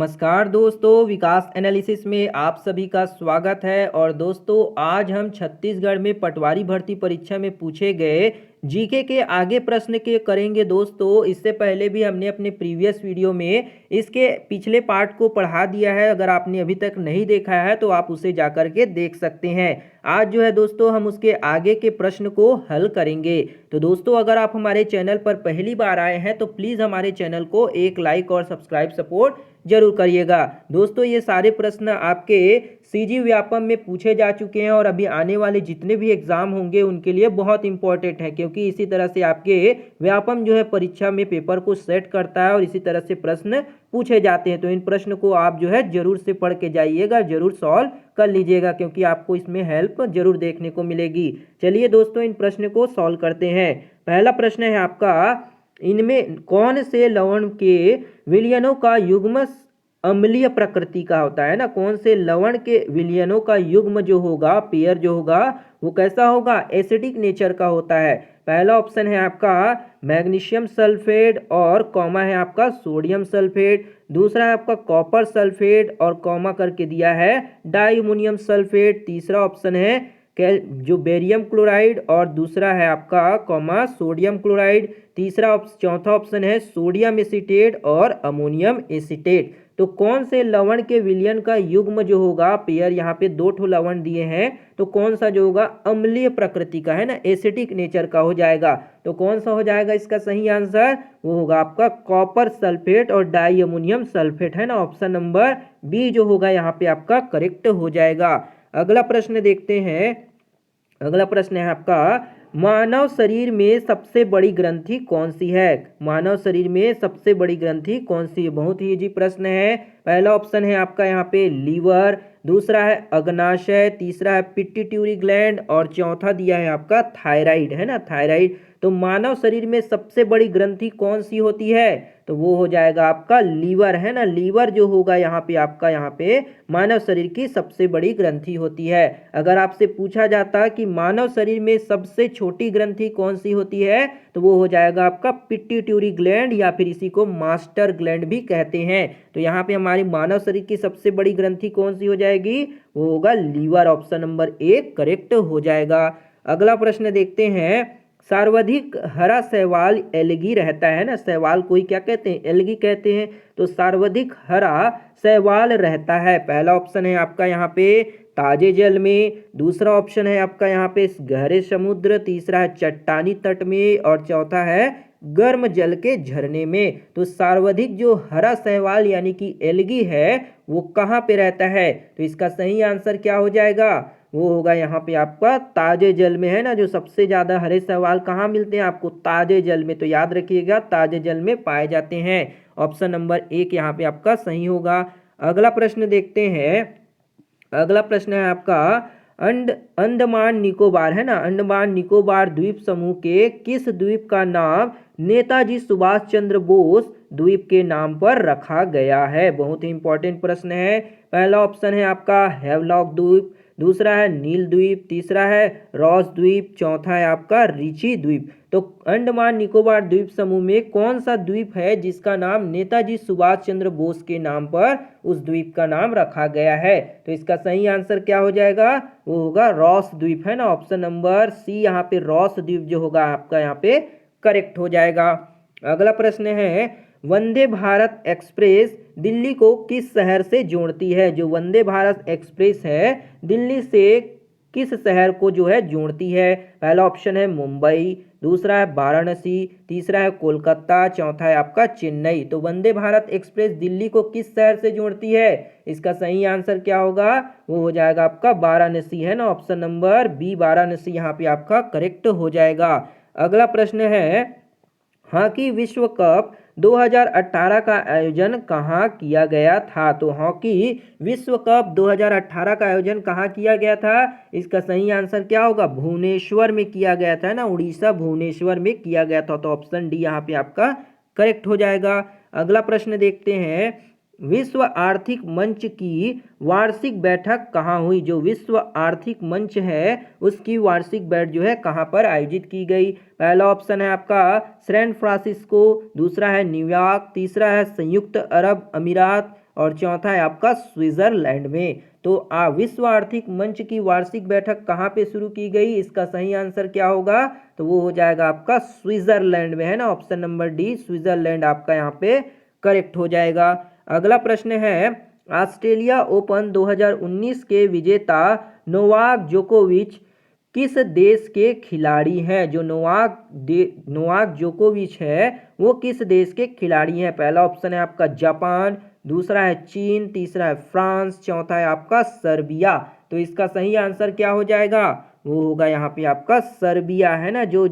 नमस्कार दोस्तों, विकास एनालिसिस में आप सभी का स्वागत है। और दोस्तों, आज हम छत्तीसगढ़ में पटवारी भर्ती परीक्षा में पूछे गए जीके के आगे प्रश्न के करेंगे। दोस्तों, इससे पहले भी हमने अपने प्रीवियस वीडियो में इसके पिछले पार्ट को पढ़ा दिया है। अगर आपने अभी तक नहीं देखा है तो आप उसे जाकर के देख सकते हैं। आज जो है दोस्तों, हम उसके आगे के प्रश्न को हल करेंगे। तो दोस्तों, अगर आप हमारे चैनल पर पहली बार आए हैं तो प्लीज़ हमारे चैनल को एक लाइक और सब्सक्राइब सपोर्ट जरूर करिएगा। दोस्तों, ये सारे प्रश्न आपके सीजी व्यापम में पूछे जा चुके हैं और अभी आने वाले जितने भी एग्जाम होंगे उनके लिए बहुत इंपॉर्टेंट है, क्योंकि इसी तरह से आपके व्यापम जो है परीक्षा में पेपर को सेट करता है और इसी तरह से प्रश्न पूछे जाते हैं। तो इन प्रश्न को आप जो है जरूर से पढ़ के जाइएगा, जरूर सॉल्व कर लीजिएगा, क्योंकि आपको इसमें हेल्प जरूर देखने को मिलेगी। चलिए दोस्तों, इन प्रश्न को सॉल्व करते हैं। पहला प्रश्न है आपका, इनमें कौन से लवण के विलयनों का युग्म अम्लीय प्रकृति का होता है ना। कौन से लवण के विलयनों का युग्म जो होगा, पेयर जो होगा, वो कैसा होगा, एसिडिक नेचर का होता है। पहला ऑप्शन है आपका मैग्नीशियम सल्फेट और कॉमा है आपका सोडियम सल्फेट। दूसरा है आपका कॉपर सल्फेट और कॉमा करके दिया है डाइमोनियम सल्फेट। तीसरा ऑप्शन है जो बेरियम क्लोराइड और दूसरा है आपका कॉमा सोडियम क्लोराइड। चौथा ऑप्शन है सोडियम एसीटेट और अमोनियम एसीटेट। तो कौन से लवण के विलयन का युग्म जो होगा, पेयर यहाँ पे दो ठो लवण दिए हैं, तो कौन सा जो होगा अम्लीय प्रकृति का है ना, एसिडिक नेचर का हो जाएगा। तो कौन सा हो जाएगा इसका सही आंसर, वो होगा आपका कॉपर सल्फेट और डाई अमोनियम सल्फेट है ना। ऑप्शन नंबर बी जो होगा यहाँ पे आपका करेक्ट हो जाएगा। अगला प्रश्न देखते हैं। अगला प्रश्न है आपका, मानव शरीर में सबसे बड़ी ग्रंथि कौन सी है। मानव शरीर में सबसे बड़ी ग्रंथि कौन सी है। बहुत ही इजी प्रश्न है। पहला ऑप्शन है आपका यहाँ पे लीवर, दूसरा है अग्नाशय, तीसरा है पिट्यूटरी ग्लैंड और चौथा दिया है आपका थायराइड है ना, थायराइड। तो मानव शरीर में सबसे बड़ी ग्रंथि कौन सी होती है, तो वो हो जाएगा आपका लीवर है ना। लीवर जो होगा यहाँ पे आपका, यहाँ पे मानव शरीर की सबसे बड़ी ग्रंथि होती है। अगर आपसे पूछा जाता कि मानव शरीर में सबसे छोटी ग्रंथि कौन सी होती है, तो वो हो जाएगा आपका पिट्यूटरी ग्लैंड, या फिर इसी को मास्टर ग्लैंड भी कहते हैं। तो यहाँ पे हमारी मानव शरीर की सबसे बड़ी ग्रंथि कौन सी हो जाएगी, वो होगा लीवर। ऑप्शन नंबर एक करेक्ट हो जाएगा। अगला प्रश्न देखते हैं। सर्वाधिक हरा शैवाल एल्गी रहता है ना। शैवाल को ही क्या कहते हैं, एल्गी कहते हैं। तो सर्वाधिक हरा शैवाल रहता है। पहला ऑप्शन है आपका यहाँ पे ताजे जल में, दूसरा ऑप्शन है आपका यहाँ पे गहरे समुद्र, तीसरा है चट्टानी तट में और चौथा है गर्म जल के झरने में। तो सर्वाधिक जो हरा शैवाल यानी कि एल्गी है वो कहाँ पे रहता है, तो इसका सही आंसर क्या हो जाएगा, वो होगा यहाँ पे आपका ताजे जल में है ना। जो सबसे ज्यादा हरे शैवाल कहाँ मिलते हैं आपको, ताजे जल में। तो याद रखिएगा ताजे जल में पाए जाते हैं। ऑप्शन नंबर एक यहाँ पे आपका सही होगा। अगला प्रश्न देखते हैं। अगला प्रश्न है आपका अंडमान निकोबार है ना। अंडमान निकोबार द्वीप समूह के किस द्वीप का नाम नेताजी सुभाष चंद्र बोस द्वीप के नाम पर रखा गया है। बहुत ही इंपॉर्टेंट प्रश्न है। पहला ऑप्शन है आपका हैवलॉक द्वीप, दूसरा है नील द्वीप, तीसरा है रॉस द्वीप, चौथा है आपका रिची द्वीप। तो अंडमान निकोबार द्वीप समूह में कौन सा द्वीप है जिसका नाम नेताजी सुभाष चंद्र बोस के नाम पर उस द्वीप का नाम रखा गया है, तो इसका सही आंसर क्या हो जाएगा, वो होगा रॉस द्वीप है ना। ऑप्शन नंबर सी यहाँ पे रॉस द्वीप जो होगा आपका यहाँ पे करेक्ट हो जाएगा। अगला प्रश्न है, वंदे भारत एक्सप्रेस दिल्ली को किस शहर से जोड़ती है। जो वंदे भारत एक्सप्रेस है दिल्ली से किस शहर को जो है जोड़ती है। पहला ऑप्शन है मुंबई, दूसरा है वाराणसी, तीसरा है कोलकाता, चौथा है आपका चेन्नई। तो वंदे भारत एक्सप्रेस दिल्ली को किस शहर से जोड़ती है, इसका सही आंसर क्या होगा, वो हो जाएगा आपका वाराणसी है ना। ऑप्शन नंबर बी वाराणसी यहाँ पे आपका करेक्ट हो जाएगा। अगला प्रश्न है, हॉकी विश्व कप 2018 का आयोजन कहाँ किया गया था। तो हॉकी विश्व कप 2018 का आयोजन कहाँ किया गया था, इसका सही आंसर क्या होगा, भुवनेश्वर में किया गया था ना, उड़ीसा भुवनेश्वर में किया गया था। तो ऑप्शन डी यहाँ पे आपका करेक्ट हो जाएगा। अगला प्रश्न देखते हैं, विश्व आर्थिक मंच की वार्षिक बैठक कहाँ हुई। जो विश्व आर्थिक मंच है उसकी वार्षिक बैठक जो है कहाँ पर आयोजित की गई। पहला ऑप्शन है आपका सैन फ्रांसिस्को, दूसरा है न्यूयॉर्क, तीसरा है संयुक्त अरब अमीरात और चौथा है आपका स्विट्जरलैंड में। तो विश्व आर्थिक मंच की वार्षिक बैठक कहाँ पे शुरू की गई, इसका सही आंसर क्या होगा, तो वो हो जाएगा आपका स्विट्जरलैंड में, है ना। ऑप्शन नंबर डी स्विट्जरलैंड आपका यहाँ पे करेक्ट हो जाएगा। अगला प्रश्न है, ऑस्ट्रेलिया ओपन 2019 के विजेता नोवाक जोकोविच किस देश के खिलाड़ी हैं। जो नोवाक जोकोविच है वो किस देश के खिलाड़ी हैं। पहला ऑप्शन है आपका जापान, दूसरा है चीन, तीसरा है फ्रांस, चौथा है आपका सर्बिया। तो इसका सही आंसर क्या हो जाएगा, वो होगा यहाँ पे आपका सर्बिया, है ना। जो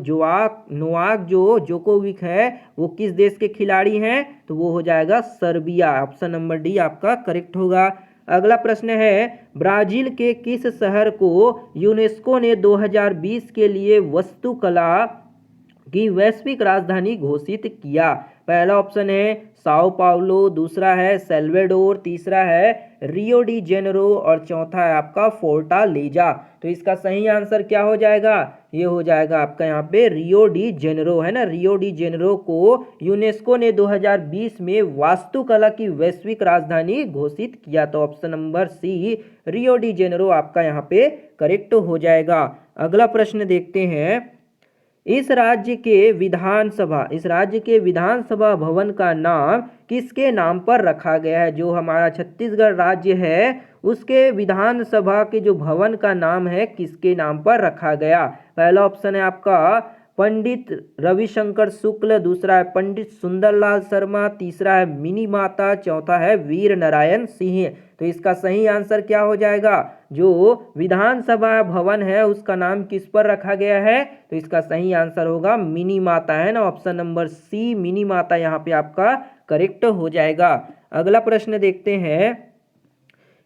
नोवाक जो जोकोविक है वो किस देश के खिलाड़ी हैं, तो वो हो जाएगा सर्बिया। ऑप्शन नंबर डी आपका करेक्ट होगा। अगला प्रश्न है, ब्राजील के किस शहर को यूनेस्को ने 2020 के लिए वास्तुकला की वैश्विक राजधानी घोषित किया। पहला ऑप्शन है साओ पाउलो, दूसरा है सेल्वेडोर, तीसरा है रियो डी जेनेरो और चौथा है आपका फोर्टालेजा। तो इसका सही आंसर क्या हो जाएगा, ये हो जाएगा आपका यहाँ पे रियो डी जेनेरो, है ना। रियो डी जेनेरो को यूनेस्को ने 2020 में वास्तुकला की वैश्विक राजधानी घोषित किया। तो option number C Rio de Janeiro आपका यहाँ पे करेक्ट हो जाएगा। अगला प्रश्न देखते हैं, इस राज्य के विधानसभा भवन का नाम किसके नाम पर रखा गया है। जो हमारा छत्तीसगढ़ राज्य है उसके विधानसभा के जो भवन का नाम है किसके नाम पर रखा गया। पहला ऑप्शन है आपका पंडित रविशंकर शुक्ल, दूसरा है पंडित सुंदरलाल शर्मा, तीसरा है मिनी माता, चौथा है वीर नारायण सिंह। तो इसका सही आंसर क्या हो जाएगा, जो विधानसभा भवन है उसका नाम किस पर रखा गया है, तो इसका सही आंसर होगा मिनी माता, है ना। ऑप्शन नंबर सी मिनी माता यहाँ पे आपका करेक्ट हो जाएगा। अगला प्रश्न देखते हैं,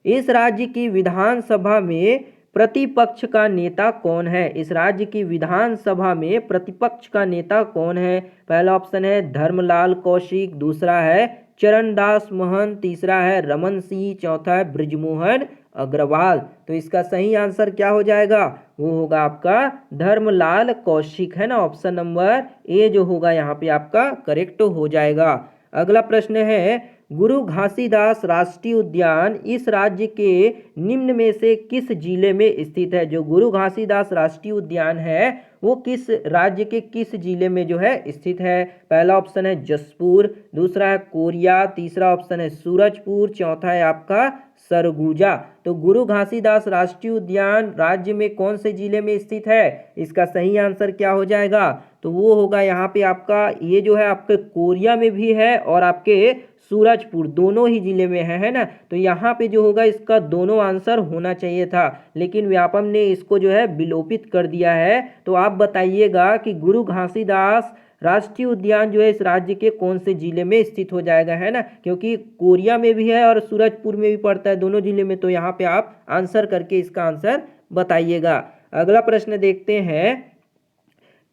इस राज्य की विधानसभा में प्रतिपक्ष का नेता कौन है। इस राज्य की विधानसभा में प्रतिपक्ष का नेता कौन है। पहला ऑप्शन है धर्मलाल कौशिक, दूसरा है चरणदास महंत, तीसरा है रमन सिंह, चौथा है ब्रिजमोहन अग्रवाल। तो इसका सही आंसर क्या हो जाएगा, वो होगा आपका धर्मलाल कौशिक, है ना। ऑप्शन नंबर ए जो होगा यहाँ पे आपका करेक्ट हो जाएगा। अगला प्रश्न है, गुरु घासीदास राष्ट्रीय उद्यान इस राज्य के निम्न में से किस जिले में स्थित है। जो गुरु घासीदास राष्ट्रीय उद्यान है वो किस राज्य के किस जिले में जो है स्थित है। पहला ऑप्शन है जसपुर, दूसरा है कोरिया, तीसरा ऑप्शन है सूरजपुर, चौथा है आपका सरगुजा। तो गुरु घासीदास राष्ट्रीय उद्यान राज्य में कौन से जिले में स्थित है, इसका सही आंसर क्या हो जाएगा, तो वो होगा यहाँ पे आपका ये जो है आपके कोरिया में भी है और आपके सूरजपुर दोनों ही जिले में है ना। तो यहाँ पे जो होगा इसका दोनों आंसर होना चाहिए था, लेकिन व्यापम ने इसको जो है विलोपित कर दिया है। तो आप बताइएगा कि गुरु घासीदास राष्ट्रीय उद्यान जो है इस राज्य के कौन से जिले में स्थित हो जाएगा, है ना, क्योंकि कोरिया में भी है और सूरजपुर में भी पड़ता है, दोनों जिले में। तो यहाँ पे आप आंसर करके इसका आंसर बताइएगा। अगला प्रश्न देखते हैं,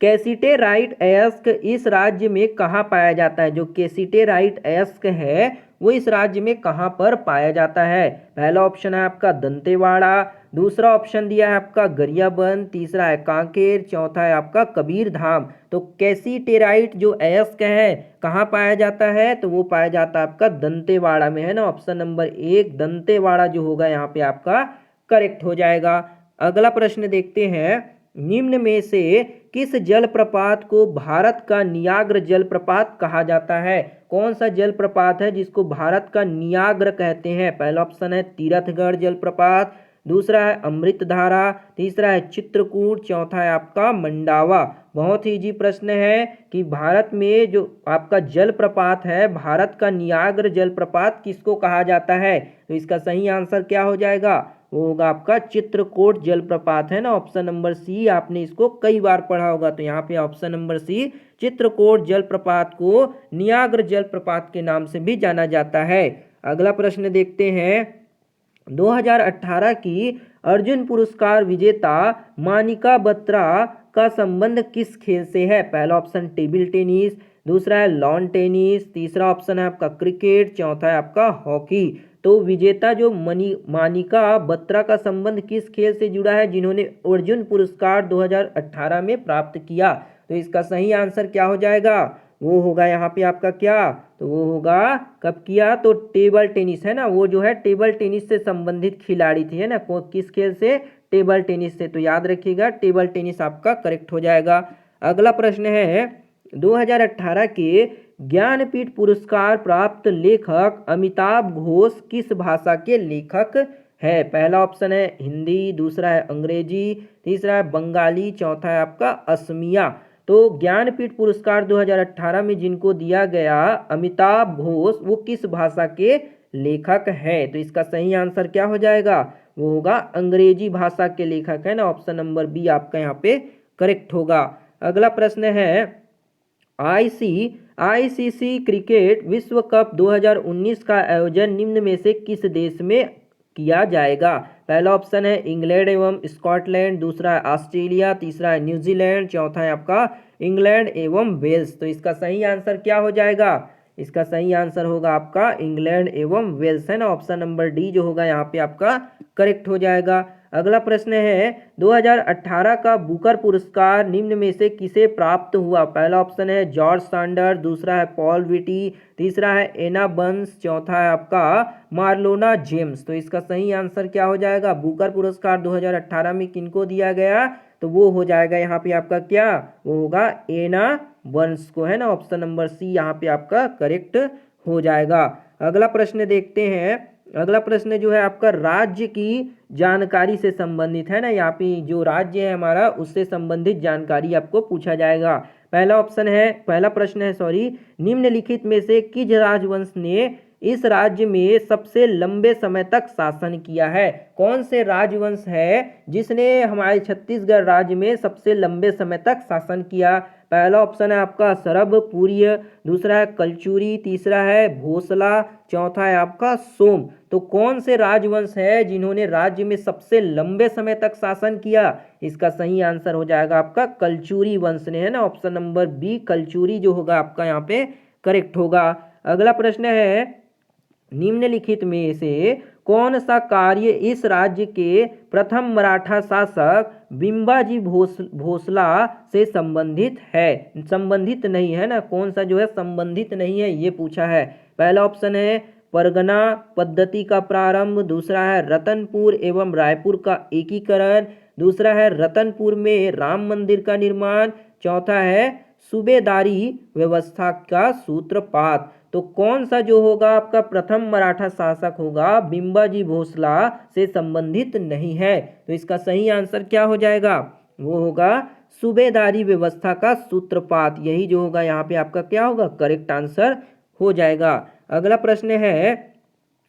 कैसिटेराइट अयस्क इस राज्य में कहाँ पाया जाता है। जो कैसिटेराइट अयस्क है वो इस राज्य में कहाँ पर पाया जाता है। पहला ऑप्शन है आपका दंतेवाड़ा, दूसरा ऑप्शन दिया है आपका गरियाबंद, तीसरा है कांकेर, चौथा है आपका कबीर धाम। तो कैसिटेराइट जो अयस्क है कहाँ पाया जाता है, तो वो पाया जाता है आपका दंतेवाड़ा में, है ना। ऑप्शन नंबर एक दंतेवाड़ा जो होगा यहाँ पे आपका करेक्ट हो जाएगा। अगला प्रश्न देखते हैं, निम्न में से किस जलप्रपात को भारत का नियाग्र जलप्रपात कहा जाता है। कौन सा जलप्रपात है जिसको भारत का नियाग्र कहते हैं। पहला ऑप्शन है तीरथगढ़ जलप्रपात, दूसरा है अमृतधारा, तीसरा है चित्रकूट, चौथा है आपका मंडावा। बहुत ही इजी प्रश्न है कि भारत में जो आपका जलप्रपात है, भारत का नियाग्र जलप्रपात किसको कहा जाता है। तो इसका सही आंसर क्या हो जाएगा, वो होगा आपका चित्रकूट जलप्रपात, है ना। ऑप्शन नंबर सी, आपने इसको कई बार पढ़ा होगा। तो यहाँ पे ऑप्शन नंबर सी चित्रकूट जलप्रपात को नियाग्र जलप्रपात के नाम से भी जाना जाता है। अगला प्रश्न देखते हैं, 2018 की अर्जुन पुरस्कार विजेता मानिका बत्रा का संबंध किस खेल से है। पहला ऑप्शन टेबल टेनिस, दूसरा है लॉन टेनिस, तीसरा ऑप्शन है आपका क्रिकेट, चौथा है आपका हॉकी। तो विजेता जो मानिका बत्रा का संबंध किस खेल से जुड़ा है, जिन्होंने अर्जुन पुरस्कार 2018 में प्राप्त किया। तो इसका सही आंसर क्या हो जाएगा, वो होगा यहाँ पे आपका क्या, तो वो होगा कब किया, तो टेबल टेनिस है ना, वो जो है टेबल टेनिस से संबंधित खिलाड़ी थी है ना, किस खेल से, टेबल टेनिस से। तो याद रखिएगा टेबल टेनिस आपका करेक्ट हो जाएगा। अगला प्रश्न है 2018 के ज्ञानपीठ पुरस्कार प्राप्त लेखक अमिताभ घोष किस भाषा के लेखक है। पहला ऑप्शन है हिंदी, दूसरा है अंग्रेजी, तीसरा है बंगाली, चौथा है आपका असमिया। तो ज्ञानपीठ पुरस्कार 2018 में जिनको दिया गया अमिताभ घोष, वो किस भाषा के लेखक है। तो इसका सही आंसर क्या हो जाएगा, वो होगा अंग्रेजी भाषा के लेखक है ना, ऑप्शन नंबर बी आपका यहाँ पे करेक्ट होगा। अगला प्रश्न है आईसीसी क्रिकेट विश्व कप 2019 का आयोजन निम्न में से किस देश में किया जाएगा। पहला ऑप्शन है इंग्लैंड एवं स्कॉटलैंड, दूसरा है ऑस्ट्रेलिया, तीसरा है न्यूजीलैंड, चौथा है आपका इंग्लैंड एवं वेल्स। तो इसका सही आंसर क्या हो जाएगा, इसका सही आंसर होगा आपका इंग्लैंड एवं वेल्स है ना, ऑप्शन नंबर डी जो होगा यहाँ पे आपका करेक्ट हो जाएगा। अगला प्रश्न है 2018 का बुकर पुरस्कार निम्न में से किसे प्राप्त हुआ। पहला ऑप्शन है जॉर्ज सैंडर, दूसरा है पॉल विटी, तीसरा है एना बंस, चौथा है आपका मार्लोना जेम्स। तो इसका सही आंसर क्या हो जाएगा, बुकर पुरस्कार 2018 में किनको दिया गया, तो वो हो जाएगा यहाँ पे आपका क्या, वो होगा एना बंस को है ना, ऑप्शन नंबर सी यहाँ पे आपका करेक्ट हो जाएगा। अगला प्रश्न देखते हैं। अगला प्रश्न जो है आपका राज्य की जानकारी से संबंधित है ना, यहाँ पे जो राज्य है हमारा उससे संबंधित जानकारी आपको पूछा जाएगा। पहला प्रश्न है निम्नलिखित में से किस राजवंश ने इस राज्य में सबसे लंबे समय तक शासन किया है। कौन से राजवंश है जिसने हमारे छत्तीसगढ़ राज्य में सबसे लंबे समय तक शासन किया। पहला ऑप्शन है आपका सरभपुर्य, दूसरा है कलचुरी, तीसरा है भोसला, चौथा है आपका सोम। तो कौन से राजवंश है जिन्होंने राज्य में सबसे लंबे समय तक शासन किया, इसका सही आंसर हो जाएगा आपका कलचुरी वंश ने है ना, ऑप्शन नंबर बी कलचुरी जो होगा आपका यहाँ पे करेक्ट होगा। अगला प्रश्न है निम्नलिखित में से कौन सा कार्य इस राज्य के प्रथम मराठा शासक बिंबाजी भोसला से संबंधित नहीं है ना, कौन सा जो है संबंधित नहीं है ये पूछा है। पहला ऑप्शन है परगना पद्धति का प्रारंभ, दूसरा है रतनपुर एवं रायपुर का एकीकरण, दूसरा है रतनपुर में राम मंदिर का निर्माण, चौथा है सूबेदारी व्यवस्था का सूत्रपात। तो कौन सा जो होगा आपका प्रथम मराठा शासक होगा बिंबाजी भोसला से संबंधित नहीं है। तो इसका सही आंसर क्या हो जाएगा, वो होगा सूबेदारी व्यवस्था का सूत्रपात, यही जो होगा यहाँ पे आपका क्या होगा करेक्ट आंसर हो जाएगा। अगला प्रश्न है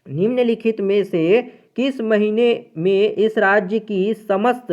निम्नलिखित में से किस महीने में इस राज्य की समस्त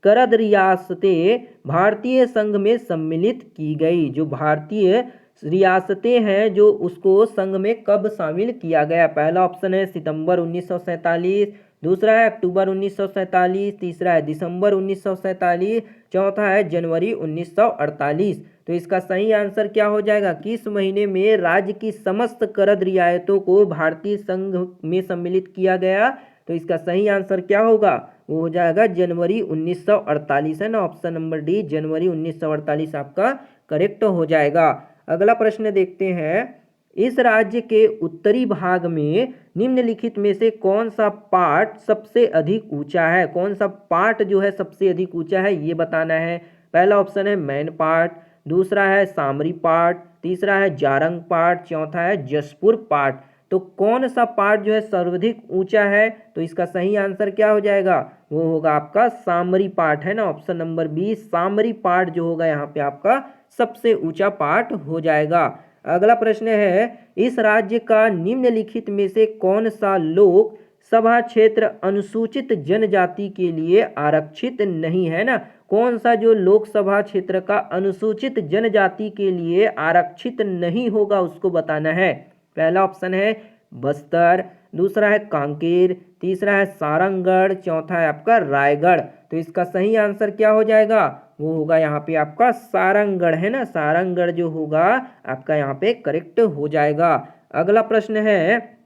करद रियासतें भारतीय संघ में सम्मिलित की गई। जो भारतीय रियासतें हैं जो उसको संघ में कब शामिल किया गया। पहला ऑप्शन है सितंबर 1947, दूसरा है अक्टूबर 1947, तीसरा है दिसंबर 1947, चौथा है जनवरी 1948। तो इसका सही आंसर क्या हो जाएगा, किस महीने में राज्य की समस्त करद रियायतों को भारतीय संघ में सम्मिलित किया गया। तो इसका सही आंसर क्या होगा, वो हो जाएगा जनवरी 1948 है ना, ऑप्शन नंबर डी जनवरी 1948 आपका करेक्ट हो जाएगा। अगला प्रश्न देखते हैं इस राज्य के उत्तरी भाग में निम्नलिखित में से कौन सा पार्ट सबसे अधिक ऊंचा है। कौन सा पार्ट जो है सबसे अधिक ऊंचा है ये बताना है। पहला ऑप्शन है मैन पार्ट, दूसरा है सामरी पार्ट, तीसरा है जारंग पार्ट, चौथा है जसपुर पार्ट। तो कौन सा पार्ट जो है सर्वाधिक ऊंचा है, तो इसका सही आंसर क्या हो जाएगा, वो होगा आपका सामरी पार्ट है ना, ऑप्शन नंबर बी सामरी पार्ट जो होगा यहाँ पे आपका सबसे ऊंचा पार्ट हो जाएगा। अगला प्रश्न है इस राज्य का निम्नलिखित में से कौन सा लोक सभा क्षेत्र अनुसूचित जनजाति के लिए आरक्षित नहीं है ना, कौन सा जो लोकसभा क्षेत्र का अनुसूचित जनजाति के लिए आरक्षित नहीं होगा उसको बताना है। पहला ऑप्शन है बस्तर, दूसरा है कांकेर, तीसरा है सारंगढ़, चौथा है आपका रायगढ़। तो इसका सही आंसर क्या हो जाएगा, वो होगा यहाँ पे आपका सारंगढ़ है ना, सारंगढ़ जो होगा आपका यहाँ पे करेक्ट हो जाएगा। अगला प्रश्न है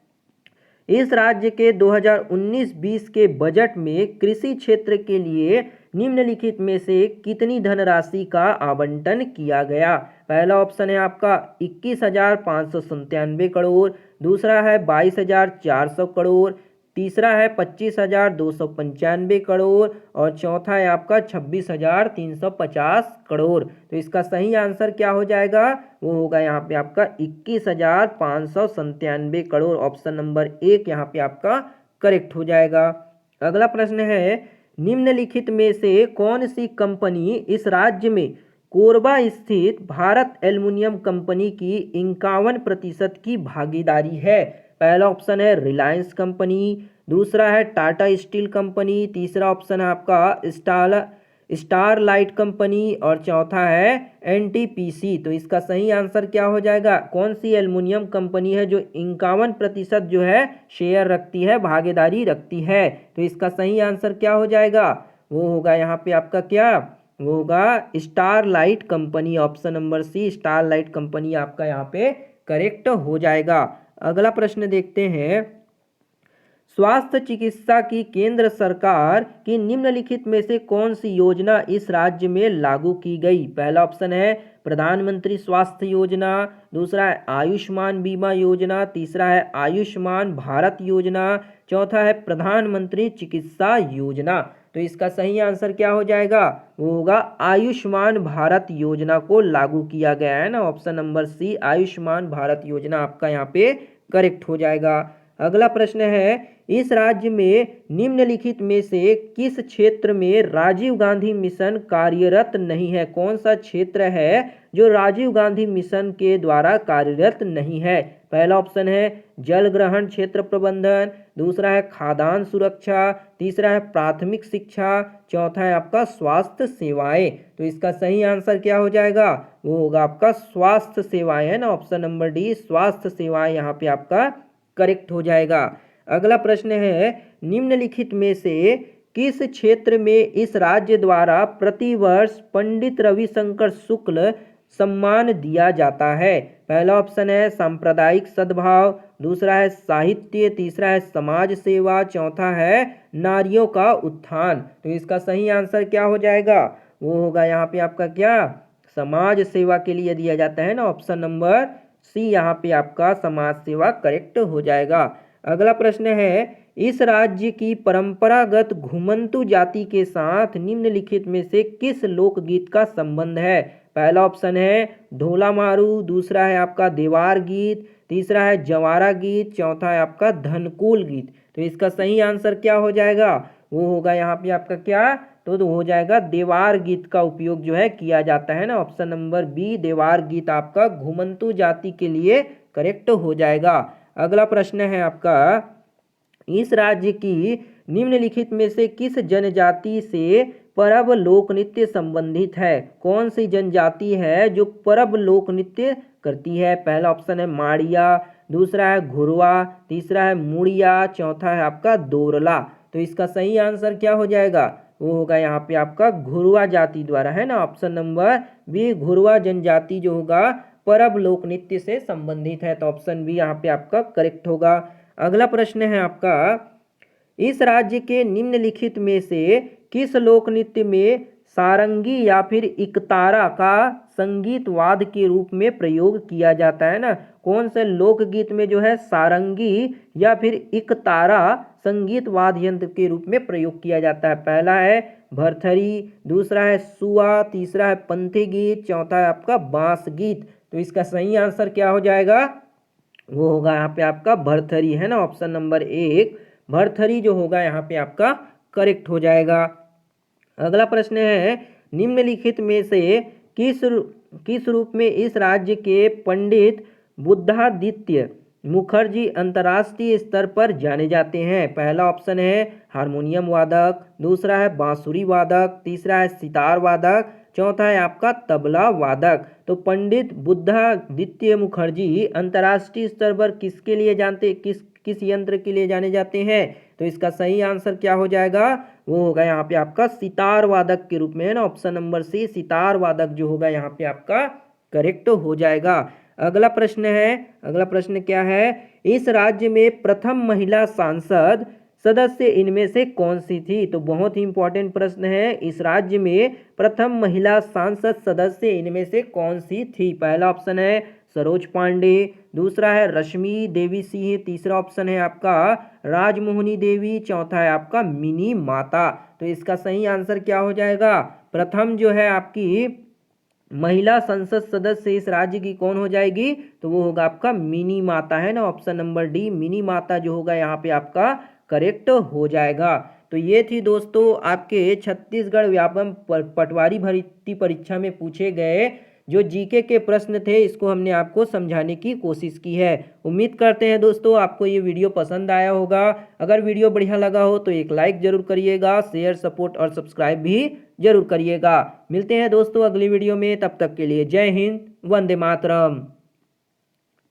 इस राज्य के 2019-20 के बजट में कृषि क्षेत्र के लिए निम्नलिखित में से कितनी धनराशि का आवंटन किया गया। पहला ऑप्शन है आपका 21,597 करोड़, दूसरा है 22,400 करोड़, तीसरा है 25,295 करोड़ और चौथा है आपका 26,350 करोड़। तो इसका सही आंसर क्या हो जाएगा, वो होगा यहाँ पे आपका 21,597 करोड़। ऑप्शन नंबर 1 यहाँ पे आपका करेक्ट हो जाएगा। अगला प्रश्न है, निम्नलिखित में से कौन सी कंपनी इस राज्य में कोरबा स्थित भारत एल्युमिनियम कंपनी की 51% की भागीदारी है। पहला ऑप्शन है रिलायंस कंपनी, दूसरा है टाटा स्टील कंपनी, तीसरा ऑप्शन है आपका स्टारलाइट कंपनी और चौथा है एनटीपीसी। तो इसका सही आंसर क्या हो जाएगा, कौन सी एल्युमिनियम कंपनी है जो 51% जो है शेयर रखती है, भागीदारी रखती है। तो इसका सही आंसर क्या हो जाएगा, वो होगा यहाँ पे आपका क्या, वो होगा Starlight company. Option number C Starlight company आपका यहाँ पे करेक्ट हो जाएगा। अगला प्रश्न देखते हैं, स्वास्थ्य चिकित्सा की केंद्र सरकार की निम्नलिखित में से कौन सी योजना इस राज्य में लागू की गई। पहला ऑप्शन है प्रधानमंत्री स्वास्थ्य योजना, दूसरा है आयुष्मान बीमा योजना, तीसरा है आयुष्मान भारत योजना, चौथा है प्रधानमंत्री चिकित्सा योजना। तो इसका सही आंसर क्या हो जाएगा, वो होगा आयुष्मान भारत योजना को लागू किया गया है ना। Option number C Ayushman Bharat Yojana आपका यहाँ पे करेक्ट हो जाएगा। अगला प्रश्न है, इस राज्य में निम्नलिखित में से किस क्षेत्र में राजीव गांधी मिशन कार्यरत नहीं है। कौन सा क्षेत्र है जो राजीव गांधी मिशन के द्वारा कार्यरत नहीं है। पहला ऑप्शन है जल ग्रहण क्षेत्र प्रबंधन, दूसरा है खाद्यान्न सुरक्षा, तीसरा है प्राथमिक शिक्षा, चौथा है आपका स्वास्थ्य सेवाएं। तो इसका सही आंसर क्या हो जाएगा, वो होगा आपका स्वास्थ्य सेवाएं है ना। ऑप्शन नंबर डी स्वास्थ्य सेवाएं यहाँ पे आपका करेक्ट हो जाएगा। अगला प्रश्न है, निम्नलिखित में से किस क्षेत्र में इस राज्य द्वारा प्रतिवर्ष पंडित रविशंकर शुक्ल सम्मान दिया जाता है। पहला ऑप्शन है सांप्रदायिक सद्भाव, दूसरा है साहित्य, तीसरा है समाज सेवा, चौथा है नारियों का उत्थान। तो इसका सही आंसर क्या हो जाएगा, वो होगा यहाँ पे आपका क्या, समाज सेवा के लिए दिया जाता है ना। ऑप्शन नंबर सी यहाँ पे आपका समाज सेवा करेक्ट हो जाएगा। अगला प्रश्न है, इस राज्य की परंपरागत घुमंतु जाति के साथ निम्नलिखित में से किस लोकगीत का संबंध है। पहला ऑप्शन है ढोला मारू, दूसरा है आपका देवार गीत, तीसरा है जवारा गीत, चौथा है आपका धनकुल गीत। तो इसका सही आंसर क्या हो जाएगा, वो होगा यहाँ पे आपका क्या, तो हो जाएगा देवार गीत का उपयोग जो है किया जाता है ना। ऑप्शन नंबर बी देवार गीत आपका घुमंतु जाति के लिए करेक्ट हो जाएगा। अगला प्रश्न है आपका, इस राज्य की निम्नलिखित में से किस जनजाति से परब लोक नृत्य संबंधित है। कौन सी जनजाति है जो परब लोक नृत्य करती है। पहला ऑप्शन है माड़िया, दूसरा है घुरवा, तीसरा है मुड़िया, चौथा है आपका दोरला। तो इसका सही आंसर क्या हो जाएगा, वो होगा यहाँ पे आपका घुरवा जाति द्वारा है ना। ऑप्शन नंबर बी घुरवा जनजाति जो होगा परब लोक नृत्य से संबंधित है। तो ऑप्शन बी यहाँ पे आपका करेक्ट होगा। अगला प्रश्न है आपका, इस राज्य के निम्नलिखित में से किस लोक नृत्य में सारंगी या फिर इकतारा का संगीत वाद्य के रूप में प्रयोग किया जाता है ना। कौन से लोकगीत में जो है सारंगी या फिर इकतारा संगीत वाद्य यंत्र के रूप में प्रयोग किया जाता है। पहला है भरथरी, दूसरा है सुआ, तीसरा है पंथी गीत, चौथा है आपका बांस गीत। तो इसका सही आंसर क्या हो जाएगा, वो होगा यहाँ पे आपका भरथरी है ना। ऑप्शन नंबर 1 भरथरी जो होगा यहाँ पे आपका करेक्ट हो जाएगा। अगला प्रश्न है, निम्नलिखित में से किस रूप में इस राज्य के पंडित बुद्धादित्य मुखर्जी अंतर्राष्ट्रीय स्तर पर जाने जाते हैं। पहला ऑप्शन है हारमोनियम वादक, दूसरा है बांसुरी वादक, तीसरा है सितार वादक, चौथा है आपका तबला वादक। तो पंडित बुद्धादित्य मुखर्जी अंतर्राष्ट्रीय स्तर पर किसके लिए जानते किस यंत्र के लिए जाने जाते हैं। तो इसका सही आंसर क्या हो जाएगा, वो होगा यहाँ पे आपका सितार वादक के रूप में है ना। ऑप्शन नंबर सी सितार वादक जो होगा यहाँ पे आपका करेक्ट हो जाएगा। अगला प्रश्न है, अगला प्रश्न क्या है, इस राज्य में प्रथम महिला सांसद सदस्य इनमें से कौन सी थी? तो बहुत ही इंपॉर्टेंट प्रश्न है। इस राज्य में प्रथम महिला सांसद सदस्य इनमें से कौन सी थी? पहला ऑप्शन है सरोज पांडे, दूसरा है रश्मि देवी सिंह, तीसरा ऑप्शन है आपका राजमोहिनी देवी, चौथा है आपका मिनी माता। तो इसका सही आंसर क्या हो जाएगा? प्रथम जो है आपकी महिला संसद सदस्य इस राज्य की कौन हो जाएगी? तो वो होगा आपका मिनी माता, है ना, ऑप्शन नंबर डी मिनी माता जो होगा यहाँ पे आपका करेक्ट हो जाएगा। तो ये थी दोस्तों आपके छत्तीसगढ़ व्यापम पटवारी भर्ती परीक्षा में पूछे गए जो जीके के प्रश्न थे, इसको हमने आपको समझाने की कोशिश की है। उम्मीद करते हैं दोस्तों आपको ये वीडियो पसंद आया होगा। अगर वीडियो बढ़िया लगा हो तो एक लाइक जरूर करिएगा, शेयर सपोर्ट और सब्सक्राइब भी जरूर करिएगा। मिलते हैं दोस्तों अगली वीडियो में, तब तक के लिए जय हिंद, वंदे मातरम।